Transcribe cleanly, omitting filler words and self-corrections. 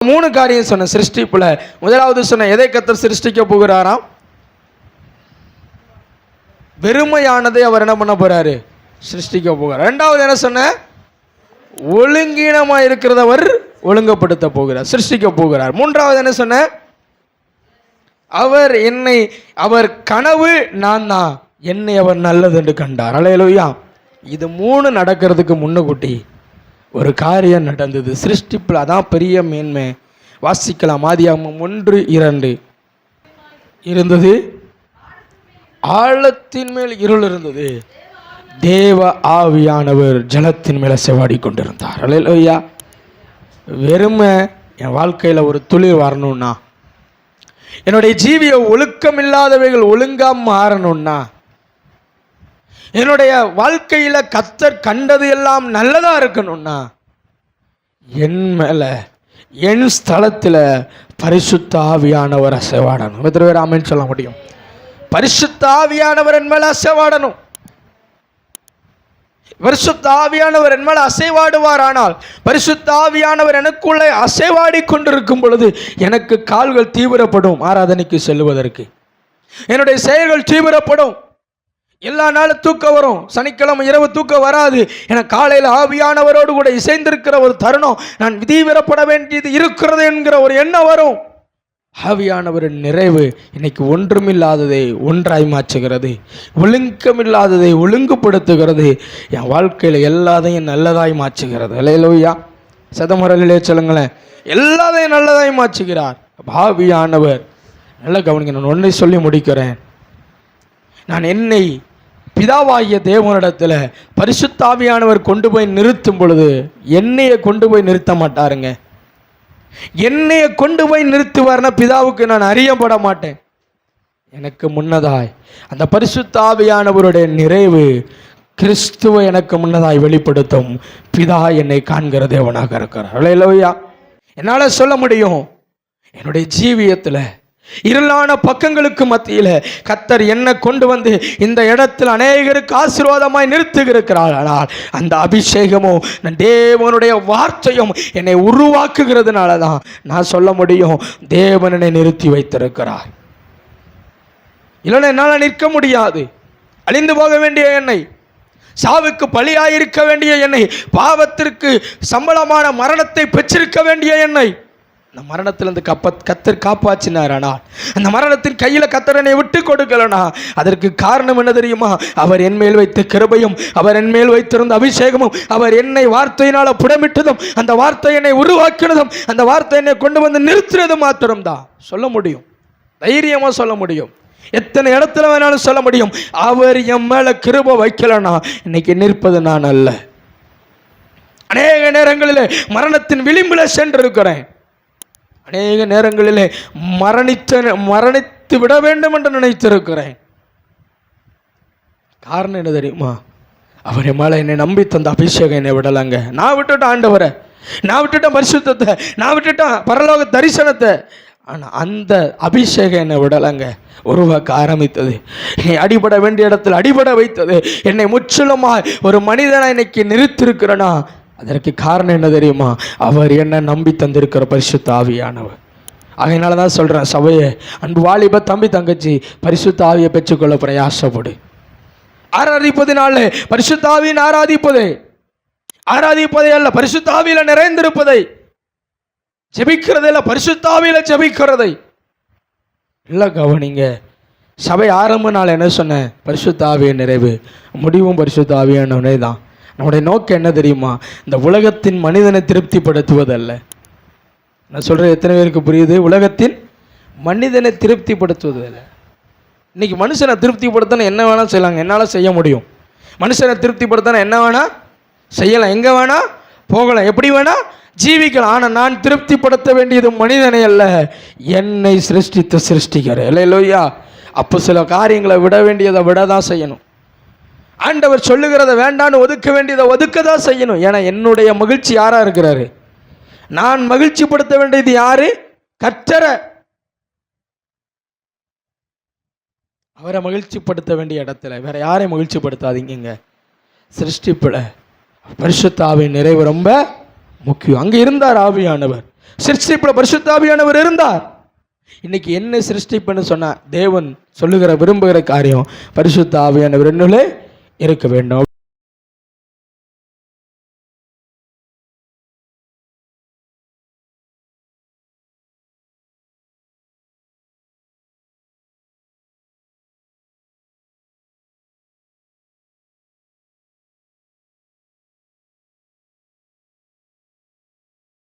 மூணு காரியம் சொன்ன சிருஷ்டிப்புல. முதலாவது சொன்ன எதை கர்த்தர் சிருஷ்டிக்க போகிறாராம்? வெறுமையானதை அவர் என்ன பண்ண போறாரு? சிருஷ்டிக்க போகிறார். ரெண்டாவது என்ன சொன்ன? ஒழுங்கீனமா இருக்கிறத அவர் ஒழுங்குபடுத்த போகிறார், சிருஷ்டிக்க போகிறார். மூன்றாவது என்ன சொன்ன? அவர் கனவு நான் தான், என்னை அவர் நல்லது என்று கண்டார். அல்லேலூயா. இது மூணு நடக்கிறதுக்கு முன்னுக்கூட்டி ஒரு காரியம் நடந்தது சிருஷ்டிப்பில். அதான் பெரிய மேன்மை. வாசிக்கலாம். ஆதியாகமம் 1:2 இருந்தது, ஆழத்தின் மேல் இருள் இருந்தது, தேவ ஆவியானவர் ஜலத்தின் மேல செவாடி கொண்டிருந்தார். அல்லேலூயா. வெறுமை என் வாழ்க்கையில் ஒரு துளிர் வரணும்னா, என்னுடைய ஜீவிய ஒழுக்கம் இல்லாதவைகள் ஒழுங்கா மாறணும்னா, என்னுடைய வாழ்க்கையில கர்த்தர் கண்டது எல்லாம் நல்லதா இருக்கணும்னா, என் மேல என் ஸ்தலத்தில் பரிசுத்த ஆவியானவர் அசைவாடணும். எத்தனை பேர் ஆமென் சொல்ல முடியும்? பரிசுத்த ஆவியானவர் என் மேல அசைவாடணும். பரிசுத்த ஆவியானவர் என் மேல அசைவாடுவார். ஆனால் பரிசுத்த ஆவியானவர் எனக்குள்ளே அசைவாடி கொண்டிருக்கும் பொழுது எனக்கு கால்கள் தீவிரப்படும். ஆராதனைக்கு செல்லுவதற்கு என்னுடைய செயல்கள் தீவிரப்படும். எல்லா நாளும் தூக்கம் வரும், சனிக்கிழமை இரவு தூக்கம் வராது. என காலையில் ஆவியானவரோடு கூட இசைந்திருக்கிற ஒரு தருணம், நான் தீவிரப்பட வேண்டியது இருக்கிறது என்கிற ஒரு எண்ணம் வரும். ஆவியானவரின் நிறைவு இன்னைக்கு ஒன்றுமில்லாததை ஒன்றாய் மாற்றுகிறது, ஒழுங்கமில்லாததை ஒழுங்குபடுத்துகிறது, என் வாழ்க்கையில் எல்லாத்தையும் நல்லதாய் மாற்றுகிறது. அல்லேலூயா. சதமுறையிலே சொல்லுங்களேன், எல்லாத்தையும் நல்லதாய் மாற்றுகிறார் ஆவியானவர். நல்லா கவனிக்க. நான் ஒன்றை சொல்லி முடிக்கிறேன். நான் என்னை பிதாவாகிய தேவனிடத்தில் பரிசுத்த ஆவியானவர் கொண்டு போய் நிறுத்தும் பொழுது என்னையை கொண்டு போய் நிறுத்த மாட்டாருங்க. என்னையை கொண்டு போய் நிறுத்துவார்னா பிதாவுக்கு நான் அறியப்பட மாட்டேன். எனக்கு முன்னதாய் அந்த பரிசுத்த ஆவியானவருடைய நிறைவு கிறிஸ்துவை எனக்கு முன்னதாய் வெளிப்படுத்தும் பிதா என்னை காண்கிற தேவனாக இருக்கிறார். அல்லேலூயா. என்னால் சொல்ல முடியும், என்னுடைய ஜீவியத்தில் இருளான பக்கங்களுக்கு மத்தியில் கர்த்தர் என்னை கொண்டு வந்து இந்த இடத்தில் அநேகருக்கு ஆசீர்வாதமாய் நிறுத்துகிறார். ஆனால் அந்த அபிஷேகமும் தேவனுடைய வார்த்தையும் என்னை உருவாக்குகிறதுனால தான் நான் சொல்ல முடியும், தேவன் என்னை நிறுத்தி வைத்திருக்கிறார். இல்லைன்னா என்னால் நிற்க முடியாது. அழிந்து போக வேண்டிய என்னை, சாவுக்கு பலியாயிருக்க வேண்டிய என்னை, பாவத்திற்கு சம்பளமான மரணத்தை பெற்றிருக்க வேண்டிய என்னை அந்த மரணத்திலிருந்து கர்த்தர் காப்பாற்றினார். ஆனால் அந்த மரணத்தின் கையில் கர்த்தர் என்னை விட்டு கொடுக்கலனா அதற்கு காரணம் என்ன தெரியுமா? அவர் என் மேல் வைத்த கிருபையும், அவர் என் மேல் வைத்திருந்த அபிஷேகமும், அவர் என்னை வார்த்தையினால் புடமிட்டதும், அந்த வார்த்தை என்னை உருவாக்கினதும், அந்த வார்த்தை என்னை கொண்டு வந்து நிறுத்தினது மாத்திரம்தான் சொல்ல முடியும். தைரியமாக சொல்ல முடியும். எத்தனை இடத்துல வேணாலும் சொல்ல முடியும். அவர் என் மேல கிருபை வைக்கலனா இன்னைக்கு நிற்பது நான் அல்ல. அநேக நேரங்களிலே மரணத்தின் விளிம்பில் சென்றிருக்கிறேன். அநேக நேரங்களிலே மரணித்து விட வேண்டும் என்று நினைத்திருக்கிறேன். காரணம் என்ன தெரியுமா? அவர் மேலே என்னை நம்பி தந்த அபிஷேகம் என்னை விடலாங்க. நான் விட்டுட்டேன் ஆண்டவரை, நான் விட்டுட்டேன் பரிசுத்தத்தை, நான் விட்டுட்டேன் பரலோக தரிசனத்தை. ஆனால் அந்த அபிஷேகம் என்னை விடலாங்க. உருவாக்க ஆரம்பித்தது, என்னை அடிபட வேண்டிய இடத்தில் அடிபட வைத்தது, என்னை முற்றிலுமாய் ஒரு மனிதனை இன்னைக்கு நிறுத்திருக்கிறேனா அதற்கு காரணம் என்ன தெரியுமா? அவர் என்ன நம்பி தந்திருக்கிற பரிசுத்த ஆவியானவர். அதனால தான் சொல்கிறேன், சபையை, அன்பு வாலிப தம்பி தங்கச்சி, பரிசுத்த ஆவியை பெற்றுக்கொள்ள பிரயாசப்படு. ஆராதிப்பதினாலே பரிசுத்த ஆவியின் ஆராதிப்பதே அல்ல, பரிசுத்த ஆவியில நிறைந்திருப்பதை, ஜெபிக்கிறதே இல்லை, பரிசுத்த ஆவியில ஜெபிக்கிறதை இல்லை. கவனிங்க. சபை ஆரம்ப நாள் என்ன சொன்னேன்? பரிசுத்த ஆவியின் நிறைவு, முடிவும் பரிசுத்த ஆவியானவனே தான். நம்முடைய நோக்கம் என்ன தெரியுமா? இந்த உலகத்தின் மனிதனை திருப்திப்படுத்துவதல்ல. நான் சொல்கிறேன், எத்தனை பேருக்கு புரியுது? உலகத்தின் மனிதனை திருப்திப்படுத்துவதில்லை. இன்னைக்கு மனுஷனை திருப்திப்படுத்தினா என்ன வேணால் செய்யலாங்க, என்னால் செய்ய முடியும். மனுஷனை திருப்திப்படுத்தினா என்ன வேணால் செய்யலாம், எங்கே வேணால் போகலாம், எப்படி வேணால் ஜீவிக்கலாம். ஆனால் நான் திருப்திப்படுத்த வேண்டியது மனிதனை அல்ல, என்னை சிருஷ்டித்த சிருஷ்டிக்கிறேன். இல்லையா? அப்போ சில காரியங்களை விட வேண்டியதை விட தான் செய்யணும். ஆண்டவர் சொல்லுகிறத வேண்டான்னு ஒதுக்க வேண்டியதை ஒதுக்க தான் செய்யணும். ஏன்னா என்னுடைய மகிழ்ச்சி யாரா இருக்கிறாரு? நான் மகிழ்ச்சி படுத்த வேண்டியது யாரு? கர்த்தரை. அவரை மகிழ்ச்சிப்படுத்த வேண்டிய இடத்துல வேற யாரையும் மகிழ்ச்சிப்படுத்தாதீங்க. சிருஷ்டிப்புல பரிசுத்த ஆவியின் நிறைவு ரொம்ப முக்கியம். அங்கே இருந்தார் ஆவியானவர். சிருஷ்டிப்புல பரிசுத்த ஆவியானவர் இருந்தார். இன்னைக்கு என்ன சிருஷ்டிப்புன்னு சொன்னா தேவன் சொல்லுகிற விரும்புகிற காரியம் பரிசுத்த ஆவியானவர் என்னுள்ளே இருக்க வேண்டும்.